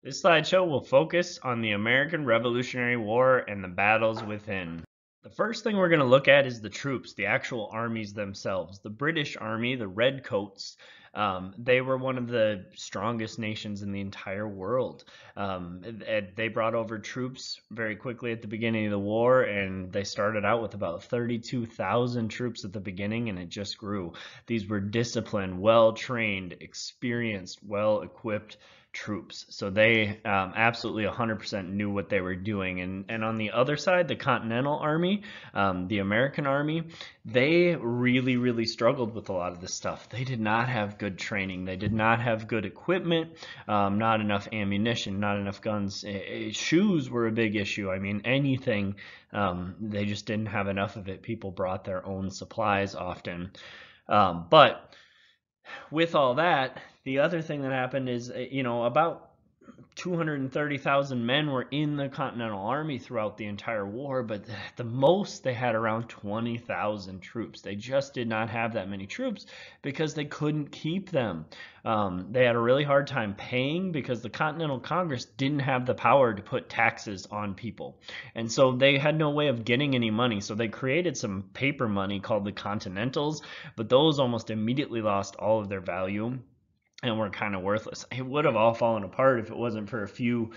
This slideshow will focus on the American Revolutionary War and the battles within. The first thing we're going to look at is the troops, the actual armies themselves. The British Army, the Redcoats, they were one of the strongest nations in the entire world. They brought over troops very quickly at the beginning of the war, and they started out with about 32,000 troops at the beginning, and it just grew. These were disciplined, well-trained, experienced, well-equipped troops. So they absolutely 100% knew what they were doing. And on the other side, the Continental Army, the American Army, they really, really struggled with a lot of this stuff. They did not have good training. They did not have good equipment, not enough ammunition, not enough guns. Shoes were a big issue. I mean, anything, they just didn't have enough of it. People brought their own supplies often. But with all that, the other thing that happened is, about 230,000 men were in the Continental Army throughout the entire war, but the most they had around 20,000 troops. They just did not have that many troops because they couldn't keep them. They had a really hard time paying because the Continental Congress didn't have the power to put taxes on people. And so they had no way of getting any money. So they created some paper money called the Continentals, but those almost immediately lost all of their value and were kind of worthless. It would have all fallen apart if it wasn't for a few,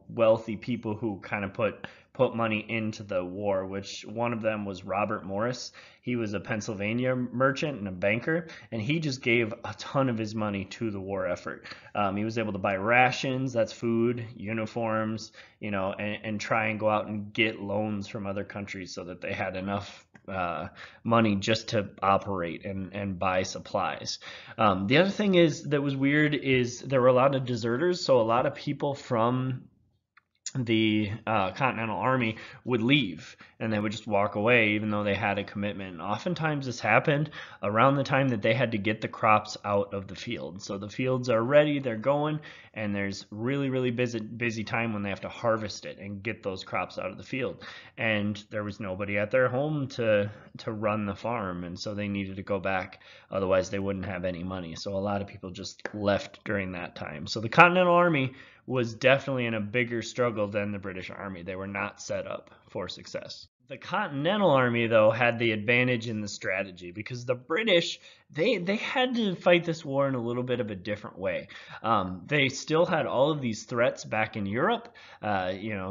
wealthy people who kind of put money into the war, which one of them was Robert Morris. He was a Pennsylvania merchant and a banker, and he just gave a ton of his money to the war effort. He was able to buy rations, that's food, uniforms, and try and go out and get loans from other countries so that they had enough money just to operate and buy supplies. The other thing that was weird is there were a lot of deserters, so a lot of people from the Continental Army would leave and they would just walk away even though they had a commitment. And oftentimes this happened around the time that they had to get the crops out of the field. So the fields are ready, they're going, and there's really, really busy time when they have to harvest it and get those crops out of the field. And there was nobody at their home to run the farm, and so they needed to go back. Otherwise they wouldn't have any money. So a lot of people just left during that time. So the Continental Army was definitely in a bigger struggle than the British Army. They were not set up for success. The Continental Army, though, had the advantage in the strategy because the British, they had to fight this war in a little bit of a different way. They still had all of these threats back in Europe,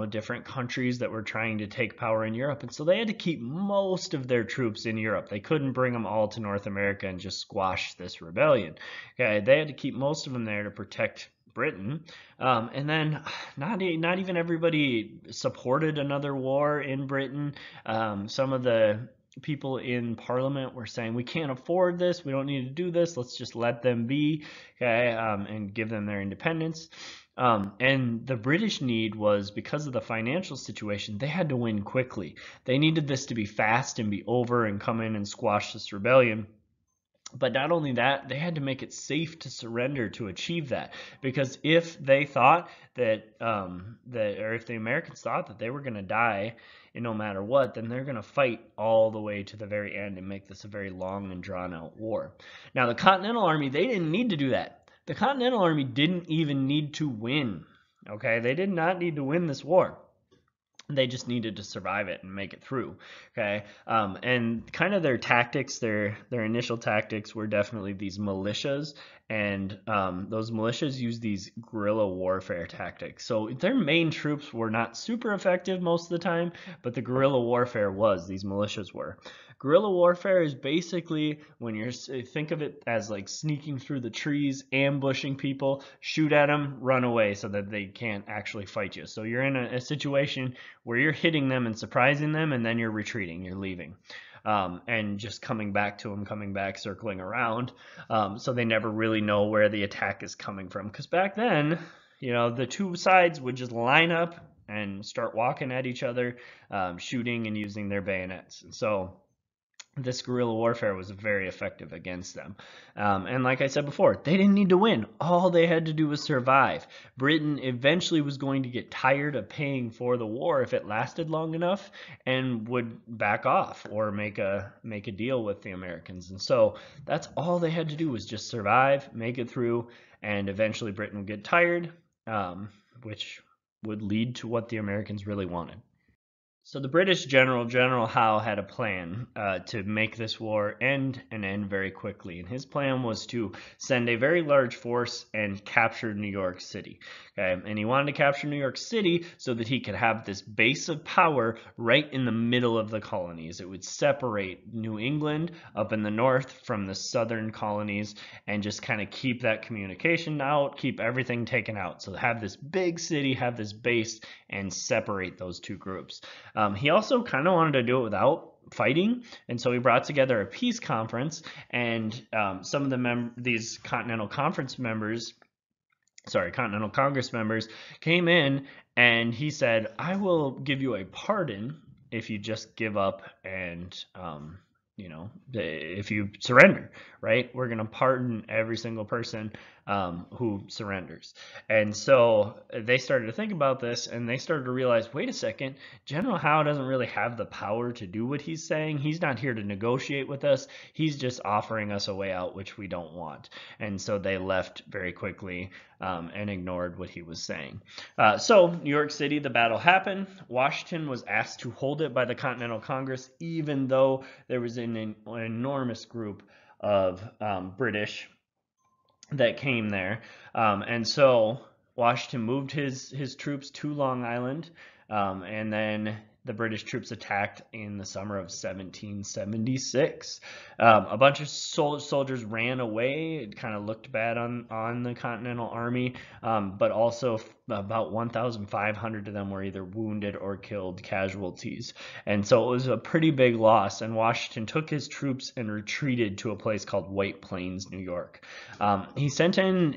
different countries that were trying to take power in Europe, and so they had to keep most of their troops in Europe. They couldn't bring them all to North America and just squash this rebellion. Okay, they had to keep most of them there to protect Britain, and then not even everybody supported another war in Britain. Some of the people in Parliament were saying, we can't afford this, we don't need to do this, let's just let them be, okay, and give them their independence. And the British need was, because of the financial situation, they had to win quickly. They needed this to be fast and be over and come in and squash this rebellion. But not only that, they had to make it safe to surrender to achieve that. Because if they thought or if the Americans thought that they were going to die no matter what, then they're going to fight all the way to the very end and make this a very long and drawn out war. Now, the Continental Army, they didn't need to do that. The Continental Army didn't even need to win. Okay, they did not need to win this war. They just needed to survive it and make it through. Okay, and kind of their tactics, their initial tactics were definitely these militias, and those militias used these guerrilla warfare tactics. So their main troops were not super effective most of the time, but the guerrilla warfare was, these militias were. Guerrilla warfare is basically when think of it as like sneaking through the trees, ambushing people, shoot at them, run away so that they can't actually fight you. So you're in a situation where you're hitting them and surprising them, and then you're retreating, you're leaving. And just coming back to them, coming back, circling around. So they never really know where the attack is coming from. Because back then, the two sides would just line up and start walking at each other, shooting and using their bayonets. And so this guerrilla warfare was very effective against them. And like I said before, they didn't need to win. All they had to do was survive. Britain eventually was going to get tired of paying for the war if it lasted long enough and would back off or make a deal with the Americans. And so that's all they had to do, was just survive, make it through, and eventually Britain would get tired which would lead to what the Americans really wanted. So the British General Howe had a plan to make this war end and end very quickly. And his plan was to send a very large force and capture New York City. Okay? And he wanted to capture New York City so that he could have this base of power right in the middle of the colonies. It would separate New England up in the north from the southern colonies and just kind of keep that communication out, keep everything taken out. So have this big city, have this base, and separate those two groups. He also kind of wanted to do it without fighting, and so he brought together a peace conference, and some of these Continental Congress members came in, and he said, "I will give you a pardon if you just give up and if you surrender, right? We're going to pardon every single person who surrenders." And so they started to think about this, and they started to realize, wait a second, General Howe doesn't really have the power to do what he's saying. He's not here to negotiate with us. He's just offering us a way out, which we don't want. And so they left very quickly and ignored what he was saying. So New York City, the battle happened. Washington was asked to hold it by the Continental Congress, even though there was an enormous group of British that came there. And so Washington moved his troops to Long Island, and then the British troops attacked in the summer of 1776. A bunch of soldiers ran away. It kind of looked bad on the Continental Army, but also about 1,500 of them were either wounded or killed casualties. And so it was a pretty big loss, and Washington took his troops and retreated to a place called White Plains, New York. He sent in,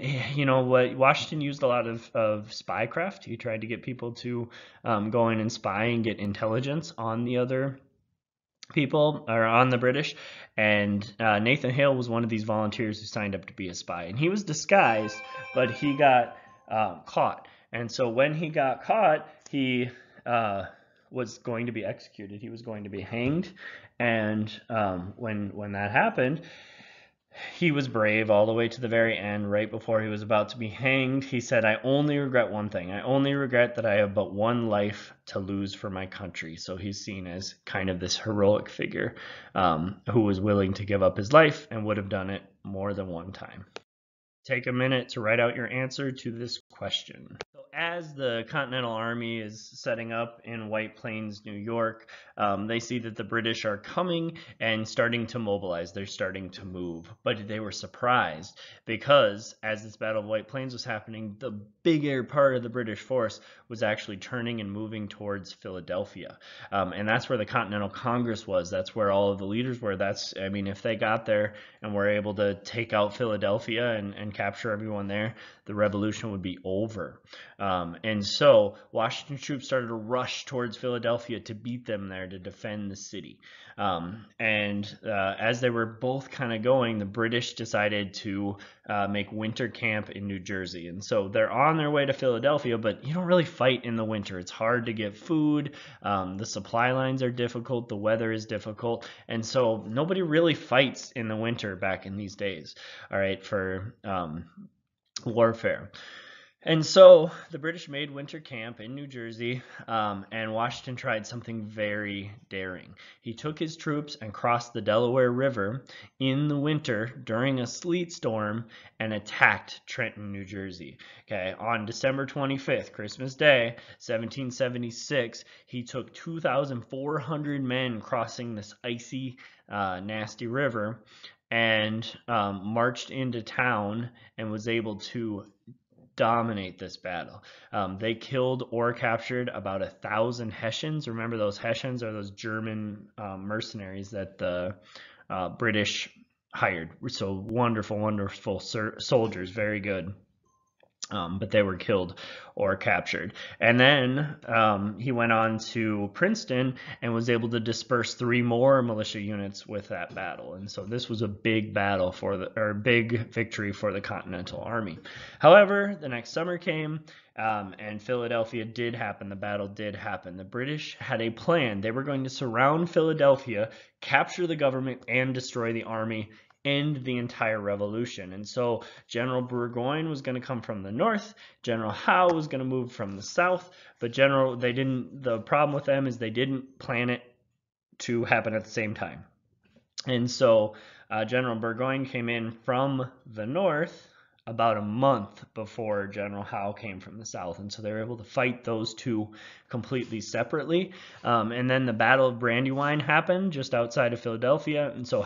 Washington used a lot of spycraft. He tried to get people to go in and spy and get intelligence on the other people, or on the British, and Nathan Hale was one of these volunteers who signed up to be a spy, and he was disguised, but he got caught. And so when he got caught, he was going to be executed. He was going to be hanged, and when that happened, he was brave all the way to the very end. Right before he was about to be hanged, he said, "I only regret one thing. I only regret that I have but one life to lose for my country." So he's seen as kind of this heroic figure who was willing to give up his life and would have done it more than one time. Take a minute to write out your answer to this question. So as the Continental Army is setting up in White Plains, New York, they see that the British are coming and starting to mobilize. They're starting to move. But they were surprised because as this Battle of White Plains was happening, the bigger part of the British force was actually turning and moving towards Philadelphia. And that's where the Continental Congress was. That's where all of the leaders were. If they got there and were able to take out Philadelphia and capture everyone there, the revolution would be over. And so Washington troops started to rush towards Philadelphia to beat them there, to defend the city. As they were both kind of going, the British decided to make winter camp in New Jersey. And so they're on their way to Philadelphia, but you don't really fight in the winter. It's hard to get food. The supply lines are difficult. The weather is difficult. And so nobody really fights in the winter back in these days, all right, for warfare. And so the British made winter camp in New Jersey, and Washington tried something very daring. He took his troops and crossed the Delaware River in the winter during a sleet storm and attacked Trenton, New Jersey. Okay, on December 25th, Christmas Day, 1776, he took 2,400 men crossing this icy, nasty river and marched into town and was able to dominate this battle. They killed or captured about 1,000 Hessians. Remember, those Hessians are those German mercenaries that the British hired. So wonderful soldiers, very good. But they were killed or captured. And then he went on to Princeton and was able to disperse 3 more militia units with that battle. And so this was a big battle big victory for the Continental Army. However, the next summer came and Philadelphia did happen. The battle did happen. The British had a plan. They were going to surround Philadelphia, capture the government, and destroy the army end the entire revolution. And so General Burgoyne was going to come from the north, General Howe was going to move from the south, but the problem with them is they didn't plan it to happen at the same time. And so General Burgoyne came in from the north about a month before General Howe came from the south. And so they were able to fight those two completely separately. And then the Battle of Brandywine happened just outside of Philadelphia. And so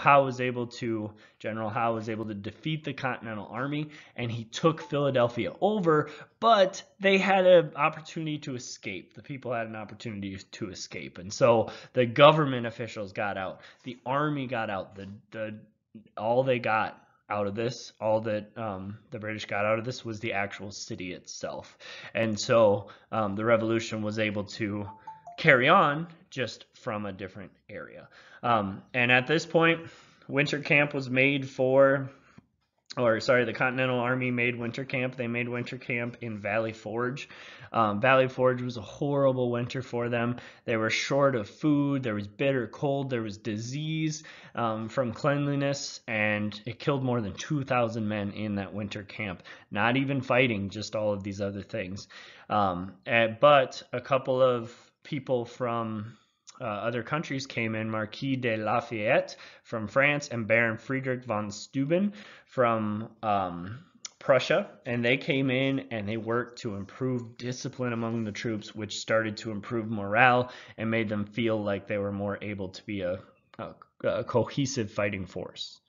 General Howe was able to defeat the Continental Army, and he took Philadelphia over, but they had an opportunity to escape. The people had an opportunity to escape. And so the government officials got out. The army got out. All they got out of this, all that the British got out of this, was the actual city itself. And so the revolution was able to carry on just from a different area. And at this point, winter camp was made the Continental Army made winter camp. They made winter camp in Valley Forge. Valley Forge was a horrible winter for them. They were short of food. There was bitter cold. There was disease from cleanliness, and it killed more than 2,000 men in that winter camp. Not even fighting, just all of these other things. But a couple of people from other countries came in. Marquis de Lafayette from France and Baron Friedrich von Steuben from Prussia, and they came in and they worked to improve discipline among the troops, which started to improve morale and made them feel like they were more able to be a cohesive fighting force.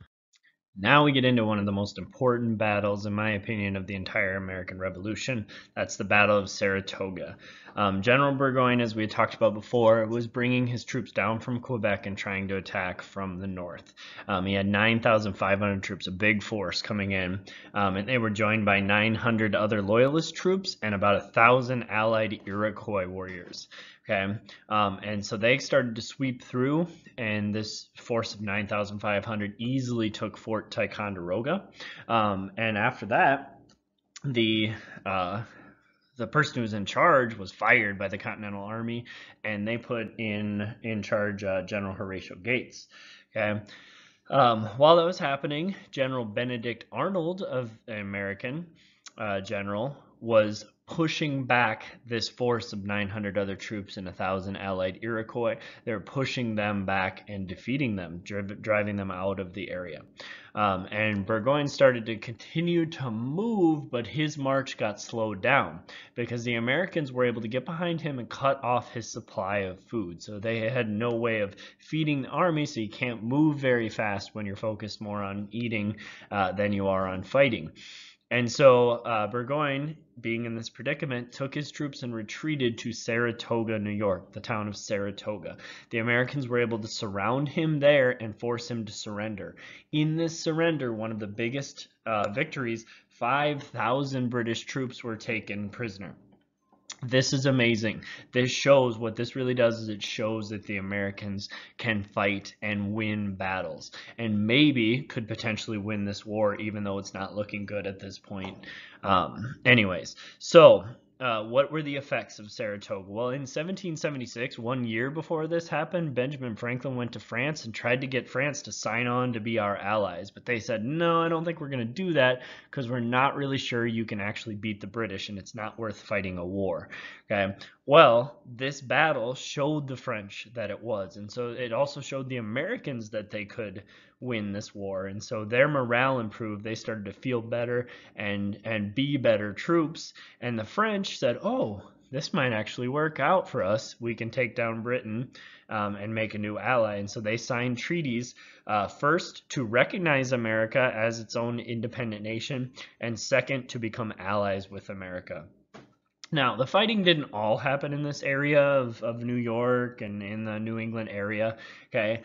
Now we get into one of the most important battles, in my opinion, of the entire American Revolution. That's the Battle of Saratoga. General Burgoyne, as we had talked about before, was bringing his troops down from Quebec and trying to attack from the north. He had 9,500 troops, a big force coming in, and they were joined by 900 other Loyalist troops and about 1,000 allied Iroquois warriors. Okay, and so they started to sweep through, and this force of 9,500 easily took Fort Ticonderoga. And after that, the person who was in charge was fired by the Continental Army, and they put in charge General Horatio Gates. Okay. While that was happening, General Benedict Arnold, of an American general, was pushing back this force of 900 other troops and 1,000 allied Iroquois. They were pushing them back and defeating them, driving them out of the area. And Burgoyne started to continue to move, but his march got slowed down because the Americans were able to get behind him and cut off his supply of food. So they had no way of feeding the army, so you can't move very fast when you're focused more on eating than you are on fighting. And so Burgoyne, being in this predicament, took his troops and retreated to Saratoga, New York, the town of Saratoga. The Americans were able to surround him there and force him to surrender. In this surrender, one of the biggest victories, 5,000 British troops were taken prisoner. This is amazing. What this really does is it shows that the Americans can fight and win battles, and maybe could potentially win this war, even though it's not looking good at this point. Anyways, so what were the effects of Saratoga? Well, in 1776, 1 year before this happened, Benjamin Franklin went to France and tried to get France to sign on to be our allies. But they said, no, I don't think we're going to do that because we're not really sure you can actually beat the British and it's not worth fighting a war. Okay. Well, this battle showed the French that it was. And so it also showed the Americans that they could win this war. And so their morale improved. They started to feel better and be better troops. And the French said, oh, this might actually work out for us. We can take down Britain and make a new ally. And so they signed treaties, first to recognize America as its own independent nation, and second to become allies with America. Now, the fighting didn't all happen in this area of New York and in the New England area, okay?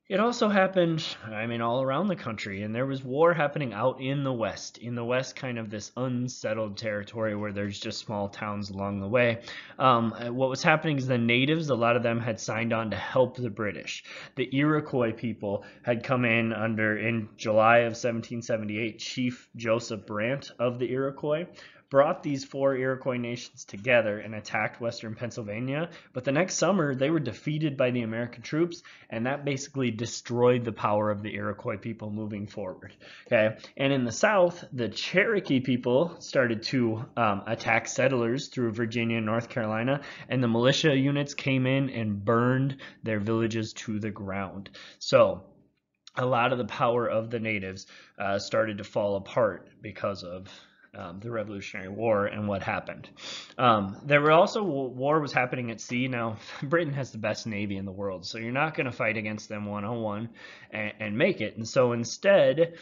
It also happened, all around the country, and there was war happening out in the West. In the West, kind of this unsettled territory where there's just small towns along the way. What was happening is the natives, a lot of them had signed on to help the British. The Iroquois people had come in July of 1778, Chief Joseph Brant of the Iroquois brought these four Iroquois nations together and attacked western Pennsylvania. But the next summer, they were defeated by the American troops, and that basically destroyed the power of the Iroquois people moving forward. Okay, and in the South, the Cherokee people started to attack settlers through Virginia and North Carolina, and the militia units came in and burned their villages to the ground. So a lot of the power of the natives started to fall apart because of the Revolutionary War and what happened. There were also war was happening at sea. Now, Britain has the best navy in the world, so you're not going to fight against them one-on-one and make it. And so instead,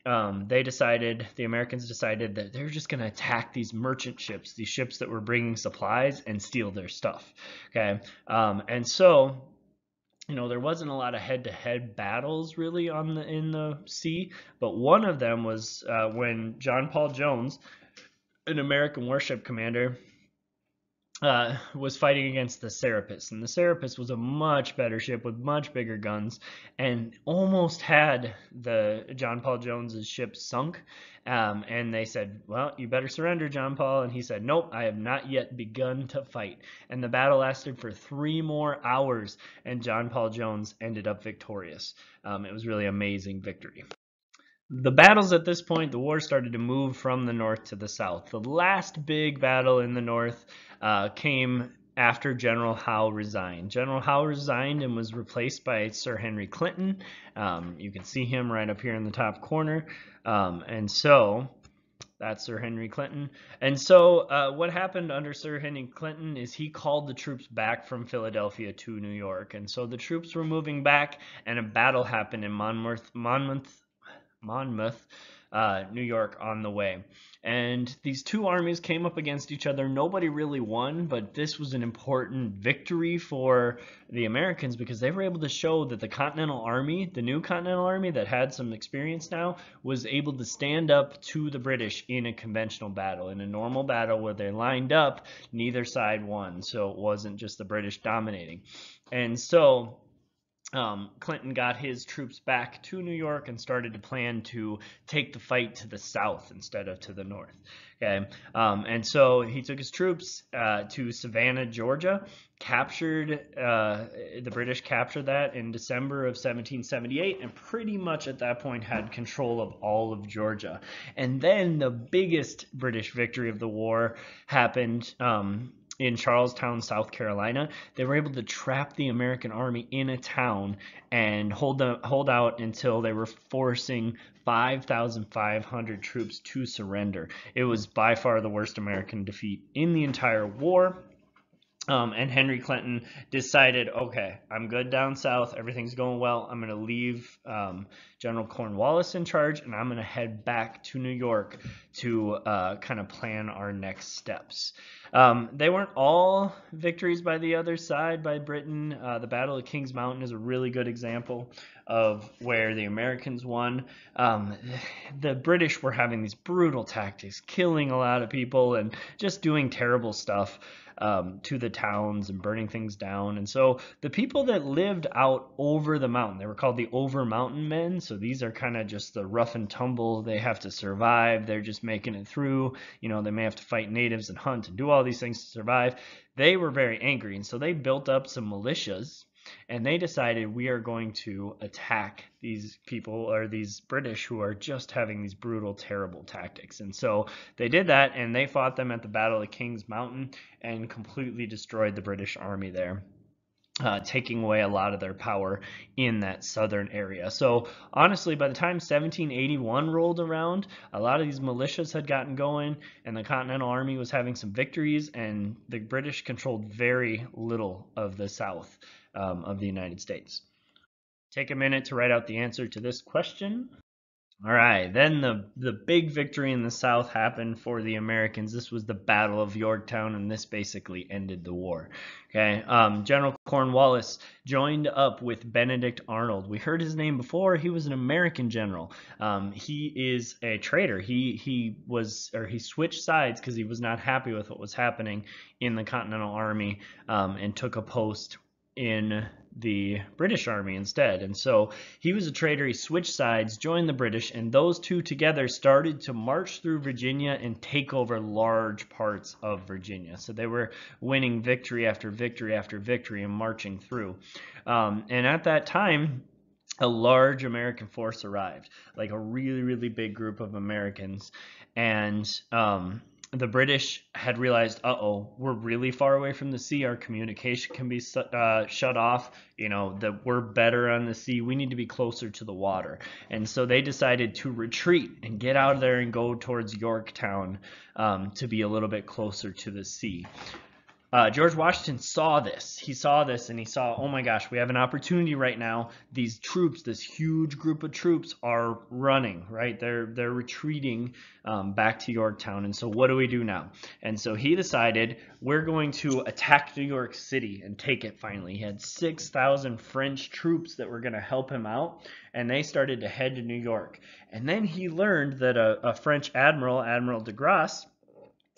the Americans decided that they're just going to attack these merchant ships, these ships that were bringing supplies, and steal their stuff. Okay, and so there wasn't a lot of head-to-head battles really in the sea, but one of them was when John Paul Jones, an American warship commander, was fighting against the Serapis, and the Serapis was a much better ship with much bigger guns, and almost had the John Paul Jones's ship sunk. And they said, "Well, you better surrender, John Paul." And he said, "Nope, I have not yet begun to fight." And the battle lasted for 3 more hours, and John Paul Jones ended up victorious. It was really amazing victory. The battles at this point, the war started to move from the north to the south. The last big battle in the north came after General Howe resigned. General Howe resigned and was replaced by Sir Henry Clinton. You can see him right up here in the top corner. And so that's Sir Henry Clinton. And so what happened under Sir Henry Clinton is he called the troops back from Philadelphia to New York. And so the troops were moving back, and a battle happened in Monmouth, New York on the way. And these two armies came up against each other. Nobody really won, but this was an important victory for the Americans because they were able to show that the Continental Army, the new Continental Army that had some experience now, was able to stand up to the British in a conventional battle. In a normal battle where they lined up, neither side won. So it wasn't just the British dominating. And so Clinton got his troops back to New York and started to plan to take the fight to the south instead of to the north. Okay, and so he took his troops to Savannah, Georgia, the British captured that in December of 1778, and pretty much at that point had control of all of Georgia. And then the biggest British victory of the war happened in Charlestown, South Carolina. They were able to trap the American army in a town and hold out until they were forcing 5,500 troops to surrender. It was by far the worst American defeat in the entire war. And Henry Clinton decided, okay, I'm good down south. Everything's going well. I'm going to leave General Cornwallis in charge, and I'm going to head back to New York to kind of plan our next steps. They weren't all victories by the other side, by Britain. The Battle of Kings Mountain is a really good example of where the Americans won. The British were having these brutal tactics, killing a lot of people and just doing terrible stuff to the towns and burning things down. And so the people that lived out over the mountain, they were called the over mountain men. So these are kind of just the rough and tumble. They have to survive. They're just making it through. They may have to fight natives and hunt and do all these things to survive. They were very angry. And so they built up some militias, and they decided, we are going to attack these people, or these British, who are just having these brutal, terrible tactics. And so they did that, and they fought them at the Battle of Kings Mountain and completely destroyed the British army there, taking away a lot of their power in that southern area. So honestly, by the time 1781 rolled around, a lot of these militias had gotten going, and the Continental Army was having some victories, and the British controlled very little of the south of the United States. Take a minute to write out the answer to this question. All right, then the big victory in the South happened for the Americans. This was the Battle of Yorktown, and this basically ended the war. Okay, General Cornwallis joined up with Benedict Arnold. We heard his name before. He was an American general. He is a traitor. He switched sides because he was not happy with what was happening in the Continental Army, and took a post in the British Army instead. And so he was a traitor. He switched sides, joined the British, and those two together started to march through Virginia and take over large parts of Virginia. So they were winning victory after victory after victory and marching through. And at that time, a large American force arrived, like a really, really big group of Americans. And the British had realized, uh-oh, we're really far away from the sea. Our communication can be shut off. You know, that we're better on the sea. We need to be closer to the water. And so they decided to retreat and get out of there and go towards Yorktown to be a little bit closer to the sea. George Washington saw this. He saw this and he saw, oh my gosh, we have an opportunity right now. These troops, this huge group of troops are running, right? They're retreating back to Yorktown. And so what do we do now? And so he decided, we're going to attack New York City and take it finally. He had 6,000 French troops that were going to help him out, and they started to head to New York. And then he learned that a French admiral, Admiral de Grasse,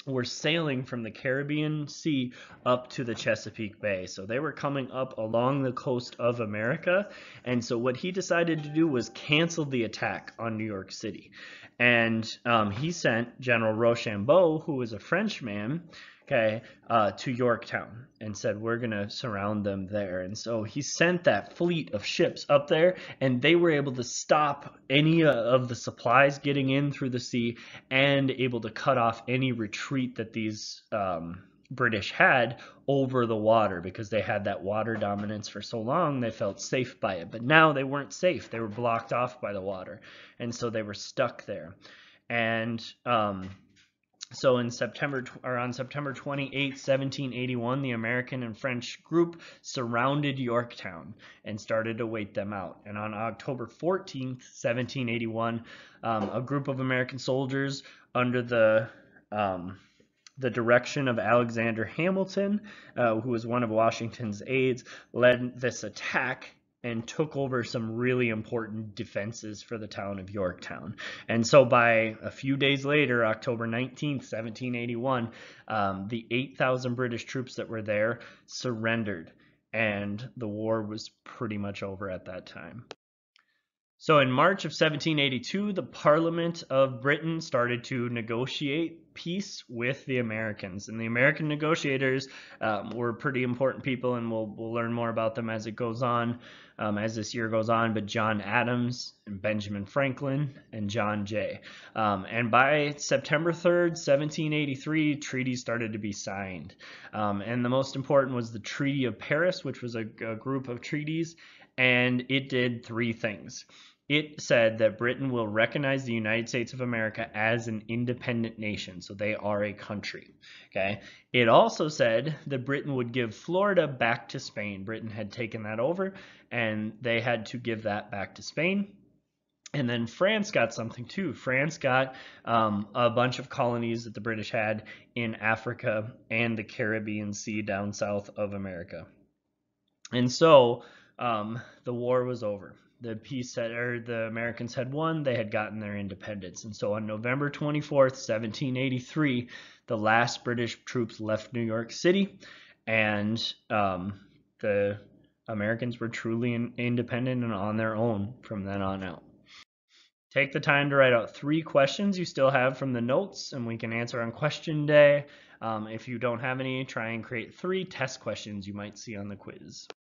were sailing from the Caribbean Sea up to the Chesapeake Bay. So they were coming up along the coast of America. And so what he decided to do was cancel the attack on New York City. And he sent General Rochambeau, who was a Frenchman, to Yorktown and said, we're going to surround them there. And so he sent that fleet of ships up there, and they were able to stop any of the supplies getting in through the sea and able to cut off any retreat that these British had over the water, because they had that water dominance for so long. They felt safe by it, but now they weren't safe. They were blocked off by the water, and so they were stuck there. And so on September 28, 1781, the American and French group surrounded Yorktown and started to wait them out. And on October 14th, 1781, a group of American soldiers under the direction of Alexander Hamilton, who was one of Washington's aides, led this attack and took over some really important defenses for the town of Yorktown. And so by a few days later, October 19th, 1781, the 8,000 British troops that were there surrendered, and the war was pretty much over at that time. So in March of 1782, the Parliament of Britain started to negotiate peace with the Americans. And the American negotiators were pretty important people, and we'll learn more about them as it goes on, as this year goes on. But John Adams and Benjamin Franklin and John Jay. And by September 3rd, 1783, treaties started to be signed. And the most important was the Treaty of Paris, which was a group of treaties, and it did three things. It said that Britain will recognize the United States of America as an independent nation, so they are a country. Okay. It also said that Britain would give Florida back to Spain. Britain had taken that over, and they had to give that back to Spain. And then France got something too. France got a bunch of colonies that the British had in Africa and the Caribbean Sea down south of America. And so the war was over. The Americans had won. They had gotten their independence. And so on November 24th, 1783, the last British troops left New York City, and the Americans were truly independent and on their own from then on out. Take the time to write out 3 questions you still have from the notes, and we can answer on question day. If you don't have any, try and create 3 test questions you might see on the quiz.